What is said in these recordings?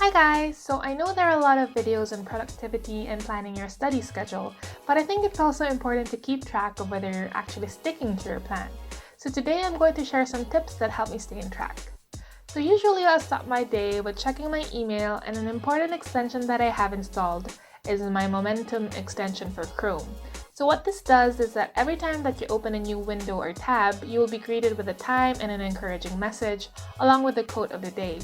Hi guys! So I know there are a lot of videos on productivity and planning your study schedule, but I think it's also important to keep track of whether you're actually sticking to your plan. So today I'm going to share some tips that help me stay on track. So usually I'll start my day with checking my email, and an important extension that I have installed is my Momentum extension for Chrome. So what this does is that every time that you open a new window or tab, you will be greeted with a time and an encouraging message along with the quote of the day.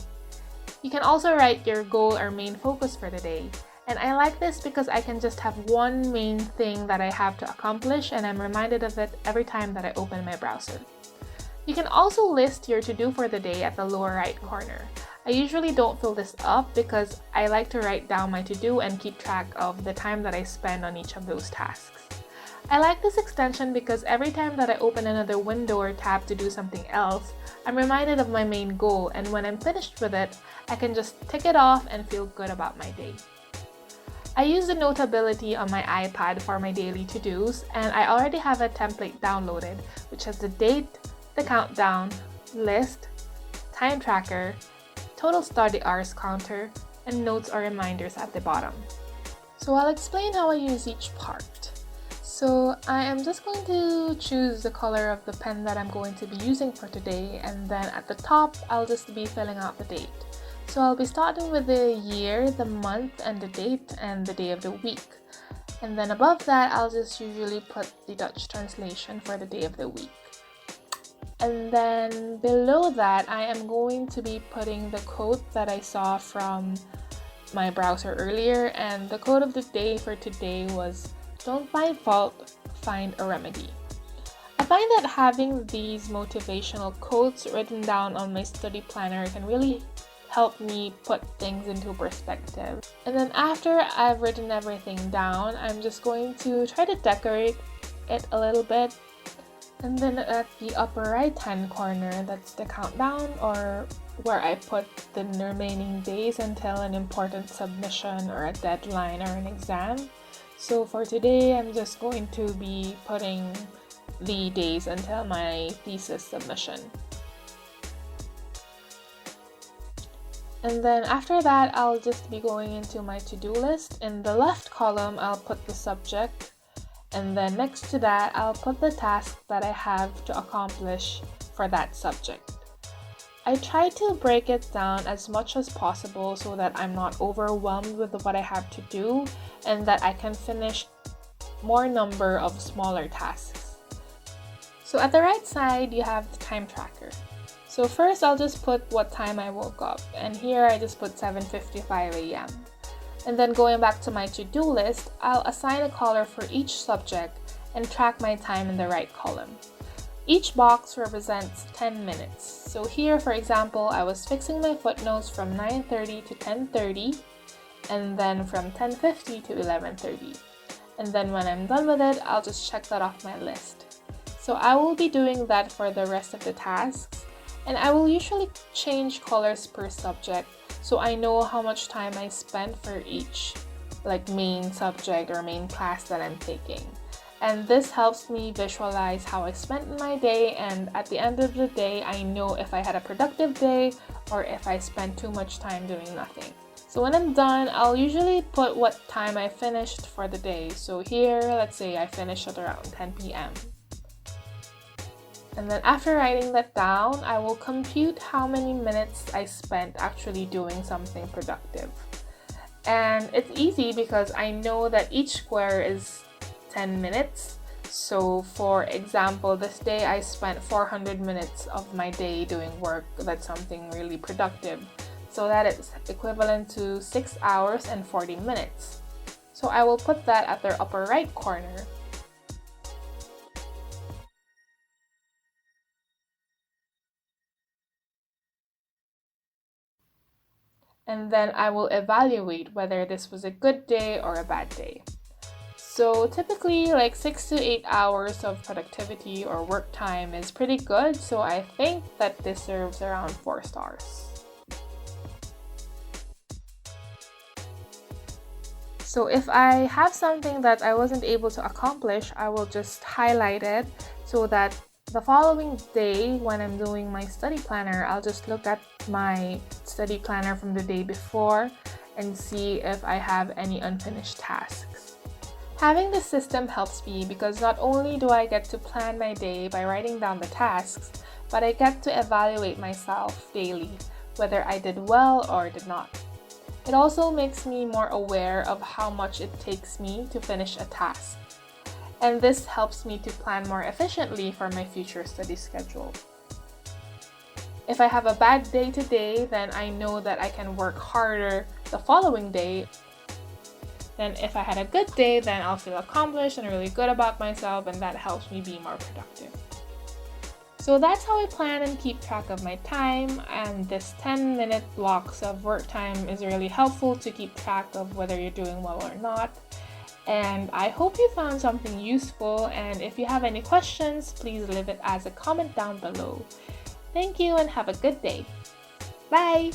You can also write your goal or main focus for the day. And I like this because I can just have one main thing that I have to accomplish, and I'm reminded of it every time that I open my browser. You can also list your to-do for the day at the lower right corner. I usually don't fill this up because I like to write down my to-do and keep track of the time that I spend on each of those tasks. I like this extension because every time that I open another window or tab to do something else, I'm reminded of my main goal, and when I'm finished with it, I can just tick it off and feel good about my day. I use the Notability on my iPad for my daily to-dos, and I already have a template downloaded which has the date, the countdown, list, time tracker, total study hours counter, and notes or reminders at the bottom. So I'll explain how I use each part. So I am just going to choose the color of the pen that I'm going to be using for today, and then at the top I'll just be filling out the date. So I'll be starting with the year, the month, and the date, and the day of the week. And then above that I'll just usually put the Dutch translation for the day of the week. And then below that I am going to be putting the quote that I saw from my browser earlier, and the quote of the day for today was, "Don't find fault, find a remedy." I find that having these motivational quotes written down on my study planner can really help me put things into perspective. And then after I've written everything down, I'm just going to try to decorate it a little bit. And then at the upper right hand corner, that's the countdown, or where I put the remaining days until an important submission or a deadline or an exam. So for today, I'm just going to be putting the days until my thesis submission. And then after that, I'll just be going into my to-do list. In the left column, I'll put the subject. And then next to that, I'll put the task that I have to accomplish for that subject. I try to break it down as much as possible so that I'm not overwhelmed with what I have to do, and that I can finish more number of smaller tasks. So at the right side, you have the time tracker. So first I'll just put what time I woke up, and here I just put 7:55 a.m. And then going back to my to-do list, I'll assign a color for each subject and track my time in the right column. Each box represents 10 minutes. So here, for example, I was fixing my footnotes from 9:30 to 10:30, and then from 10:50 to 11:30. And then when I'm done with it, I'll just check that off my list. So I will be doing that for the rest of the tasks, and I will usually change colors per subject so I know how much time I spent for each main subject or main class that I'm taking. And this helps me visualize how I spent my day, and at the end of the day, I know if I had a productive day or if I spent too much time doing nothing. So when I'm done, I'll usually put what time I finished for the day. So here, let's say I finished at around 10 p.m. And then after writing that down, I will compute how many minutes I spent actually doing something productive. And it's easy because I know that each square is 10 minutes. So for example, this day I spent 400 minutes of my day doing work that's something really productive. So that is equivalent to 6 hours and 40 minutes. So I will put that at the upper right corner. And then I will evaluate whether this was a good day or a bad day. So typically 6 to 8 hours of productivity or work time is pretty good, so I think that deserves around 4 stars. So if I have something that I wasn't able to accomplish, I will just highlight it so that the following day when I'm doing my study planner, I'll just look at my study planner from the day before and see if I have any unfinished tasks. Having this system helps me because not only do I get to plan my day by writing down the tasks, but I get to evaluate myself daily, whether I did well or did not. It also makes me more aware of how much it takes me to finish a task. And this helps me to plan more efficiently for my future study schedule. If I have a bad day today, then I know that I can work harder the following day. Then if I had a good day, then I'll feel accomplished and really good about myself, and that helps me be more productive. So that's how I plan and keep track of my time, and this 10-minute blocks of work time is really helpful to keep track of whether you're doing well or not. And I hope you found something useful, and if you have any questions, please leave it as a comment down below. Thank you and have a good day. Bye!